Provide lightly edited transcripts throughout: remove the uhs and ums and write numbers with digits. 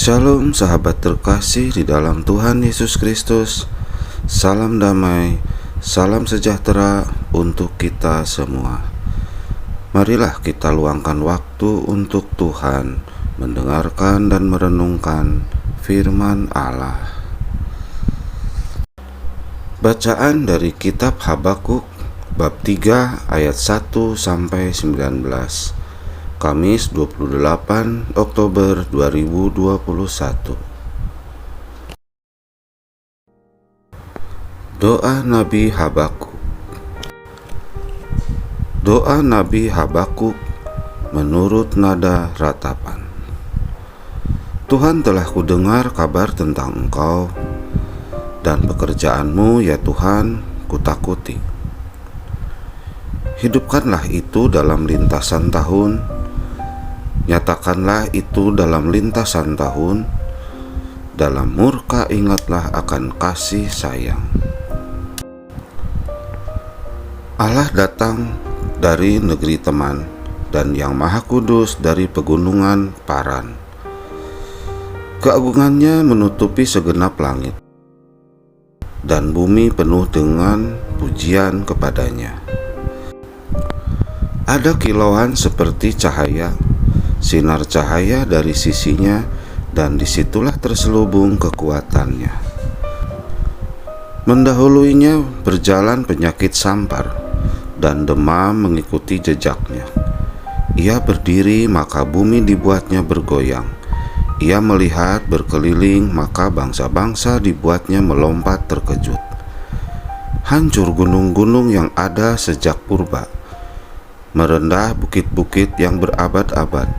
Shalom sahabat terkasih di dalam Tuhan Yesus Kristus. Salam damai, salam sejahtera untuk kita semua. Marilah kita luangkan waktu untuk Tuhan, mendengarkan dan merenungkan firman Allah. Bacaan dari kitab Habakuk bab 3 ayat 1 sampai 19. Kamis 28 Oktober 2021. Doa Nabi Habakuk. Doa Nabi Habakuk menurut nada ratapan. Tuhan, telah kudengar kabar tentang Engkau dan pekerjaanmu, ya Tuhan, kutakuti. Hidupkanlah itu dalam lintasan tahun, nyatakanlah itu dalam lintasan tahun. Dalam murka ingatlah akan kasih sayang. Allah datang dari negeri teman, dan Yang Maha Kudus dari pegunungan Paran. Keagungannya menutupi segenap langit, dan bumi penuh dengan pujian kepadanya. Ada kilauan seperti cahaya, sinar cahaya dari sisinya, dan disitulah terselubung kekuatannya. Mendahuluinya berjalan penyakit sampar, dan demam mengikuti jejaknya. Ia berdiri, maka bumi dibuatnya bergoyang. Ia melihat berkeliling, maka bangsa-bangsa dibuatnya melompat terkejut. Hancur gunung-gunung yang ada sejak purba, merendah bukit-bukit yang berabad-abad.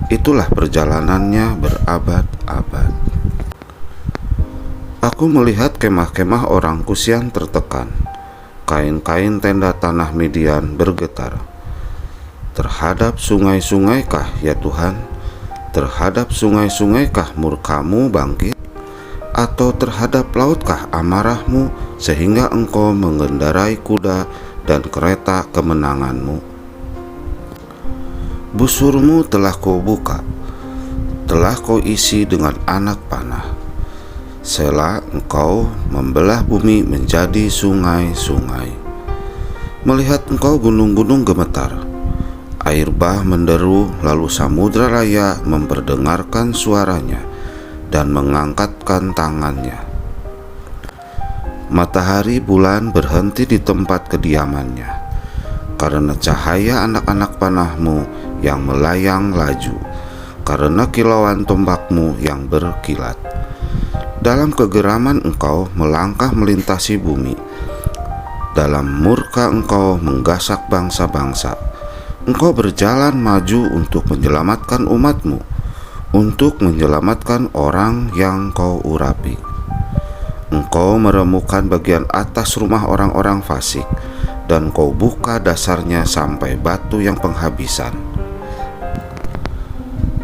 Itulah perjalanannya berabad-abad. Aku melihat kemah-kemah orang Kus yang tertekan. Kain-kain tenda tanah Midian bergetar. Terhadap sungai-sungaikah, ya Tuhan? Terhadap sungai-sungaikah murka-Mu bangkit? Atau terhadap lautkah amarah-Mu, sehingga Engkau mengendarai kuda dan kereta kemenangan-Mu? Busur-Mu telah Kau buka, telah Kau isi dengan anak panah. Selah, Engkau membelah bumi menjadi sungai-sungai. Melihat Engkau gunung-gunung gemetar, air bah menderu, lalu samudra raya memperdengarkan suaranya dan mengangkatkan tangannya. Matahari bulan berhenti di tempat kediamannya, karena cahaya anak-anak panah-Mu yang melayang laju, karena kilauan tombak-Mu yang berkilat. Dalam kegeraman Engkau melangkah melintasi bumi, dalam murka Engkau menggasak bangsa-bangsa. Engkau berjalan maju untuk menyelamatkan umat-Mu, untuk menyelamatkan orang yang Kau urapi. Engkau meremukkan bagian atas rumah orang-orang fasik, dan Kau buka dasarnya sampai batu yang penghabisan.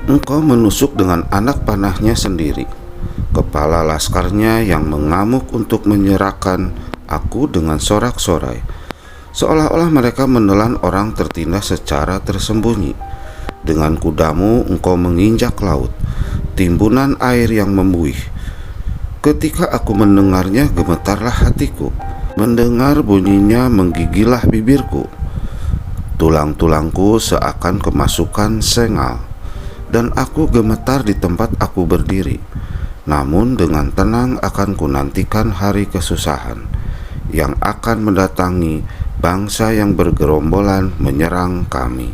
Engkau menusuk dengan anak panahnya sendiri, kepala laskarnya yang mengamuk untuk menyerahkan aku dengan sorak-sorai, seolah-olah mereka menelan orang tertindas secara tersembunyi. Dengan kuda-Mu Engkau menginjak laut, timbunan air yang membuih. Ketika aku mendengarnya, gemetarlah hatiku. Mendengar bunyinya menggigilah bibirku. Tulang-tulangku seakan kemasukan sengal, dan aku gemetar di tempat aku berdiri. Namun dengan tenang akan kunantikan hari kesusahan yang akan mendatangi bangsa yang bergerombolan menyerang kami.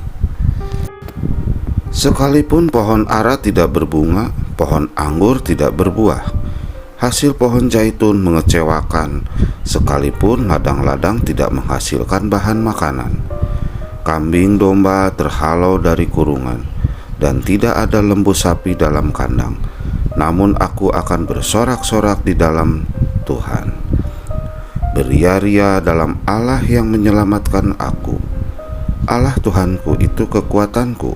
Sekalipun pohon ara tidak berbunga, pohon anggur tidak berbuah, hasil pohon zaitun mengecewakan, sekalipun ladang-ladang tidak menghasilkan bahan makanan. Kambing domba terhalau dari kurungan, dan tidak ada lembu sapi dalam kandang. Namun aku akan bersorak-sorak di dalam Tuhan, beria-ria dalam Allah yang menyelamatkan aku. Allah Tuhanku itu kekuatanku.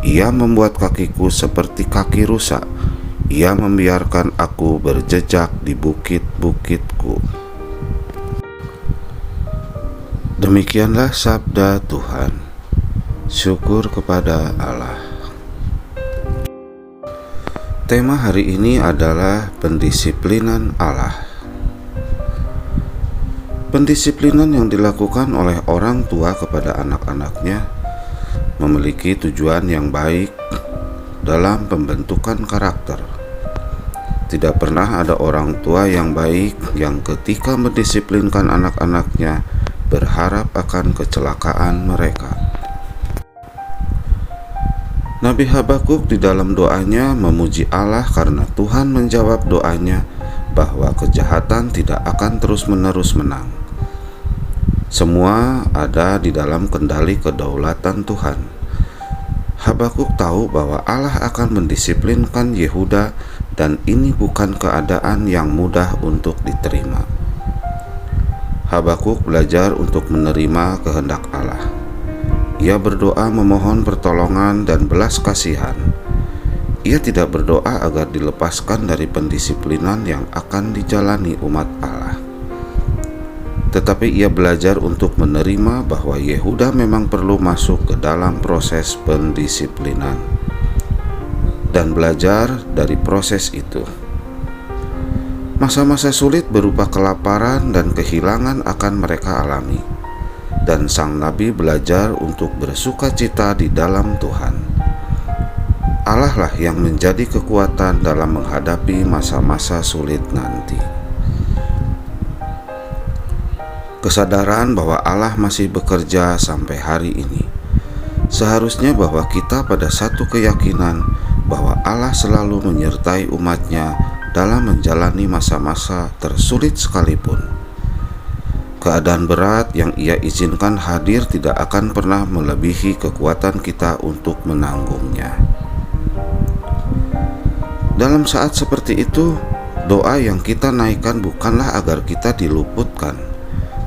Ia membuat kakiku seperti kaki rusa. Ia membiarkan aku berjejak di bukit-bukitku. Demikianlah sabda Tuhan. Syukur kepada Allah. Tema hari ini adalah pendisiplinan Allah. Pendisiplinan yang dilakukan oleh orang tua kepada anak-anaknya memiliki tujuan yang baik dalam pembentukan karakter. Tidak pernah ada orang tua yang baik yang ketika mendisiplinkan anak-anaknya berharap akan kecelakaan mereka. Nabi Habakuk di dalam doanya memuji Allah karena Tuhan menjawab doanya bahwa kejahatan tidak akan terus-menerus menang. Semua ada di dalam kendali kedaulatan Tuhan. Habakuk tahu bahwa Allah akan mendisiplinkan Yehuda dan ini bukan keadaan yang mudah untuk diterima. Habakuk belajar untuk menerima kehendak Allah. Ia berdoa memohon pertolongan dan belas kasihan. Ia tidak berdoa agar dilepaskan dari pendisiplinan yang akan dijalani umat Allah. Tetapi ia belajar untuk menerima bahwa Yehuda memang perlu masuk ke dalam proses pendisiplinan dan belajar dari proses itu. Masa-masa sulit berupa kelaparan dan kehilangan akan mereka alami. Dan sang nabi belajar untuk bersuka cita di dalam Tuhan. Allah lah yang menjadi kekuatan dalam menghadapi masa-masa sulit nanti. Kesadaran bahwa Allah masih bekerja sampai hari ini seharusnya bahwa kita pada satu keyakinan bahwa Allah selalu menyertai umatnya dalam menjalani masa-masa tersulit sekalipun. Keadaan berat yang ia izinkan hadir tidak akan pernah melebihi kekuatan kita untuk menanggungnya. Dalam saat seperti itu, doa yang kita naikkan bukanlah agar kita diluputkan,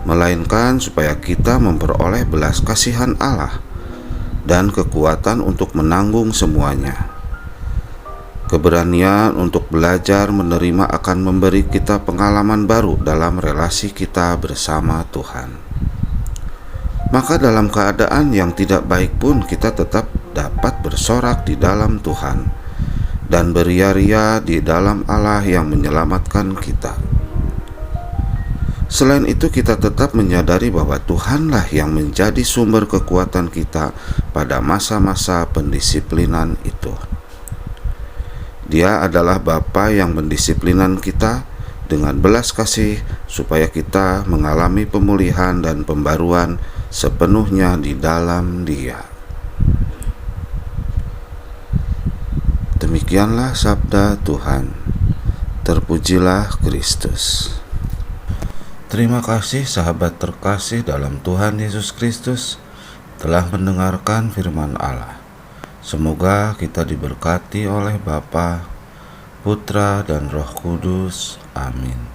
melainkan supaya kita memperoleh belas kasihan Allah dan kekuatan untuk menanggung semuanya. Keberanian untuk belajar menerima akan memberi kita pengalaman baru dalam relasi kita bersama Tuhan. Maka dalam keadaan yang tidak baik pun kita tetap dapat bersorak di dalam Tuhan dan beria-ria di dalam Allah yang menyelamatkan kita. Selain itu kita tetap menyadari bahwa Tuhanlah yang menjadi sumber kekuatan kita pada masa-masa pendisiplinan itu. Dia adalah Bapa yang mendisiplinan kita dengan belas kasih supaya kita mengalami pemulihan dan pembaruan sepenuhnya di dalam Dia. Demikianlah sabda Tuhan. Terpujilah Kristus. Terima kasih sahabat terkasih dalam Tuhan Yesus Kristus telah mendengarkan firman Allah. Semoga kita diberkati oleh Bapa, Putra, dan Roh Kudus. Amin.